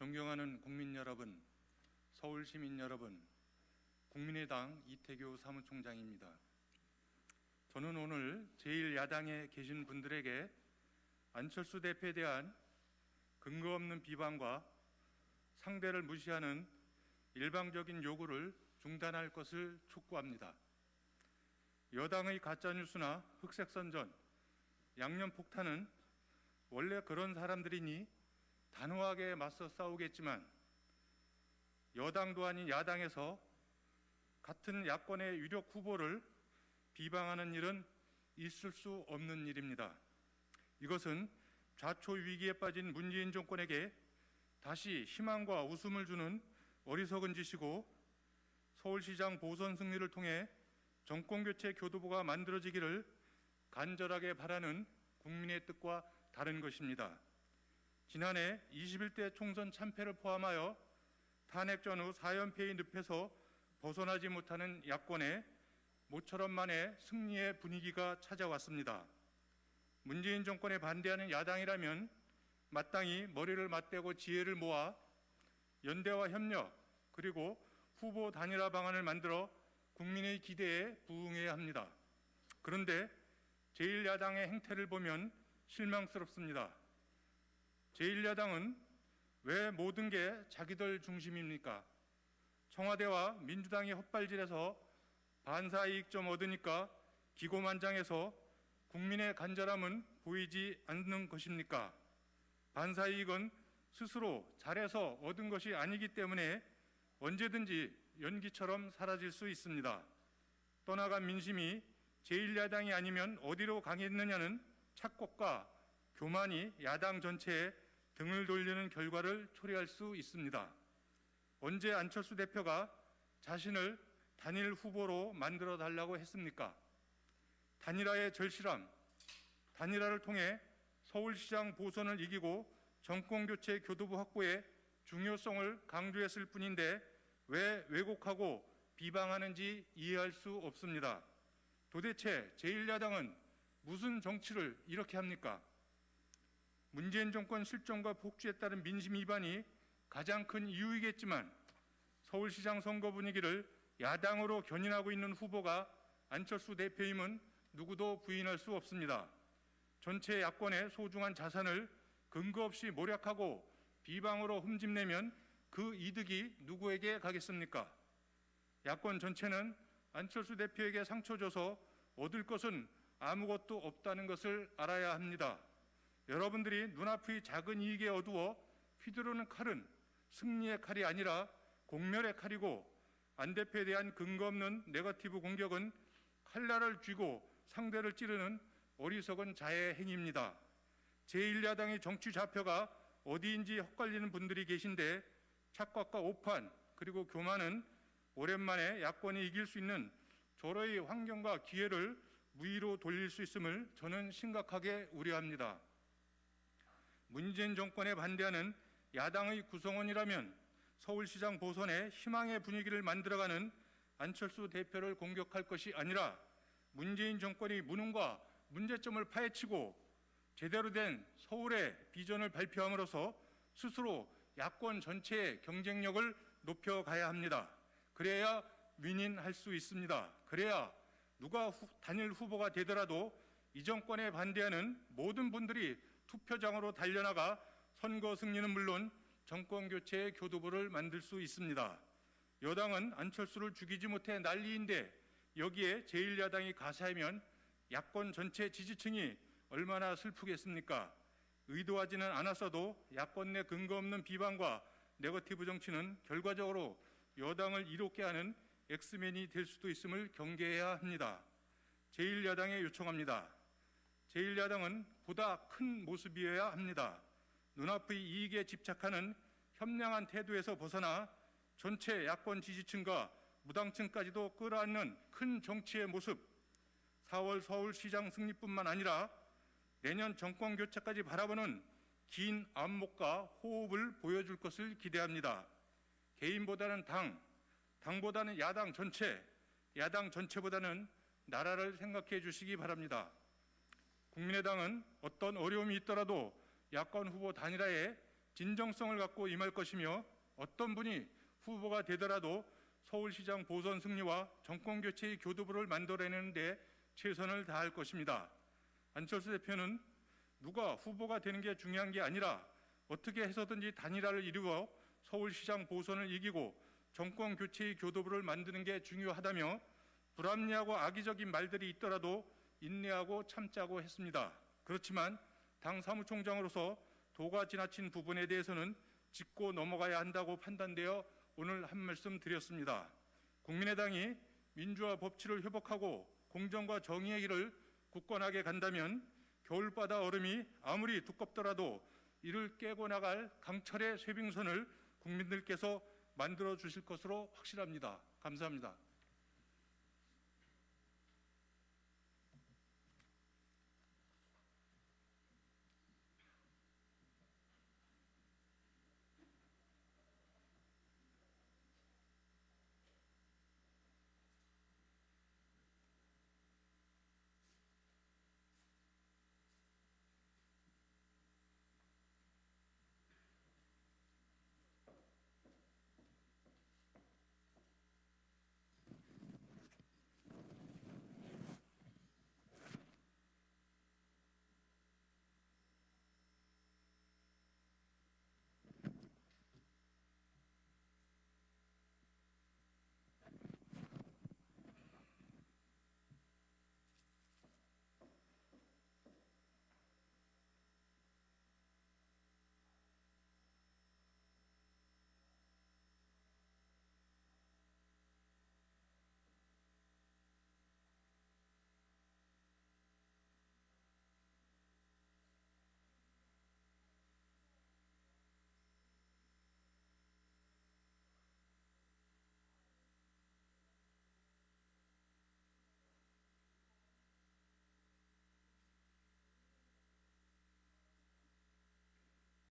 존경하는 국민 여러분, 서울 시민 여러분, 국민의당 이태규 사무총장입니다. 저는 오늘 제1야당에 계신 분들에게 안철수 대표에 대한 근거 없는 비방과 상대를 무시하는 일방적인 요구를 중단할 것을 촉구합니다. 여당의 가짜뉴스나 흑색선전, 양념폭탄은 원래 그런 사람들이니 단호하게 맞서 싸우겠지만 여당도 아닌 야당에서 같은 야권의 유력 후보를 비방하는 일은 있을 수 없는 일입니다. 이것은 좌초 위기에 빠진 문재인 정권에게 다시 희망과 웃음을 주는 어리석은 짓이고 서울시장 보선 승리를 통해 정권교체 교도부가 만들어지기를 간절하게 바라는 국민의 뜻과 다른 것입니다. 지난해 21대 총선 참패를 포함하여 탄핵 전후 4연패의 늪에서 벗어나지 못하는 야권에 모처럼 만에 승리의 분위기가 찾아왔습니다. 문재인 정권에 반대하는 야당이라면 마땅히 머리를 맞대고 지혜를 모아 연대와 협력 그리고 후보 단일화 방안을 만들어 국민의 기대에 부응해야 합니다. 그런데 제1야당의 행태를 보면 실망스럽습니다. 제1야당은 왜 모든 게 자기들 중심입니까? 청와대와 민주당이 헛발질해서 반사이익 좀 얻으니까 기고만장해서 국민의 간절함은 보이지 않는 것입니까? 반사이익은 스스로 잘해서 얻은 것이 아니기 때문에 언제든지 연기처럼 사라질 수 있습니다. 떠나간 민심이 제1야당이 아니면 어디로 가겠느냐는 착각과 교만이 야당 전체에 등을 돌리는 결과를 초래할 수 있습니다. 언제 안철수 대표가 자신을 단일 후보로 만들어 달라고 했습니까? 단일화의 절실함, 단일화를 통해 서울시장 보선을 이기고 정권교체 교도부 확보의 중요성을 강조했을 뿐인데 왜 왜곡하고 비방하는지 이해할 수 없습니다. 도대체 제1야당은 무슨 정치를 이렇게 합니까? 문재인 정권 실정과 폭주에 따른 민심 위반이 가장 큰 이유이겠지만 서울시장 선거 분위기를 야당으로 견인하고 있는 후보가 안철수 대표임은 누구도 부인할 수 없습니다. 전체 야권의 소중한 자산을 근거 없이 모략하고 비방으로 흠집내면 그 이득이 누구에게 가겠습니까? 야권 전체는 안철수 대표에게 상처 줘서 얻을 것은 아무것도 없다는 것을 알아야 합니다. 여러분들이 눈앞의 작은 이익에 어두워 휘두르는 칼은 승리의 칼이 아니라 공멸의 칼이고 안 대표에 대한 근거 없는 네거티브 공격은 칼날을 쥐고 상대를 찌르는 어리석은 자의 행위입니다. 제1야당의 정치 좌표가 어디인지 헛갈리는 분들이 계신데 착각과 오판 그리고 교만은 오랜만에 야권이 이길 수 있는 절호의 환경과 기회를 무의로 돌릴 수 있음을 저는 심각하게 우려합니다. 문재인 정권에 반대하는 야당의 구성원이라면 서울시장 보선에 희망의 분위기를 만들어가는 안철수 대표를 공격할 것이 아니라 문재인 정권의 무능과 문제점을 파헤치고 제대로 된 서울의 비전을 발표함으로써 스스로 야권 전체의 경쟁력을 높여가야 합니다. 그래야 윈윈할 수 있습니다. 그래야 누가 단일 후보가 되더라도 이 정권에 반대하는 모든 분들이 투표장으로 달려나가 선거 승리는 물론 정권 교체의 교도부를 만들 수 있습니다. 여당은 안철수를 죽이지 못해 난리인데 여기에 제1야당이 가세하면 야권 전체 지지층이 얼마나 슬프겠습니까? 의도하지는 않았어도 야권 내 근거 없는 비방과 네거티브 정치는 결과적으로 여당을 이롭게 하는 엑스맨이 될 수도 있음을 경계해야 합니다. 제1야당에 요청합니다. 제1야당은 보다 큰 모습이어야 합니다. 눈앞의 이익에 집착하는 협량한 태도에서 벗어나 전체 야권 지지층과 무당층까지도 끌어안는 큰 정치의 모습, 4월 서울시장 승리뿐만 아니라 내년 정권 교체까지 바라보는 긴 안목과 호흡을 보여줄 것을 기대합니다. 개인보다는 당보다는 야당 전체, 야당 전체보다는 나라를 생각해 주시기 바랍니다. 국민의당은 어떤 어려움이 있더라도 야권 후보 단일화에 진정성을 갖고 임할 것이며 어떤 분이 후보가 되더라도 서울시장 보선 승리와 정권 교체의 교두보를 만들어내는 데 최선을 다할 것입니다. 안철수 대표는 누가 후보가 되는 게 중요한 게 아니라 어떻게 해서든지 단일화를 이루어 서울시장 보선을 이기고 정권 교체의 교두보를 만드는 게 중요하다며 불합리하고 악의적인 말들이 있더라도 인내하고 참자고 했습니다. 그렇지만 당 사무총장으로서 도가 지나친 부분에 대해서는 짚고 넘어가야 한다고 판단되어 오늘 한 말씀 드렸습니다. 국민의당이 민주화 법치를 회복하고 공정과 정의의 길을 굳건하게 간다면 겨울바다 얼음이 아무리 두껍더라도 이를 깨고 나갈 강철의 쇠빙선을 국민들께서 만들어 주실 것으로 확실합니다. 감사합니다.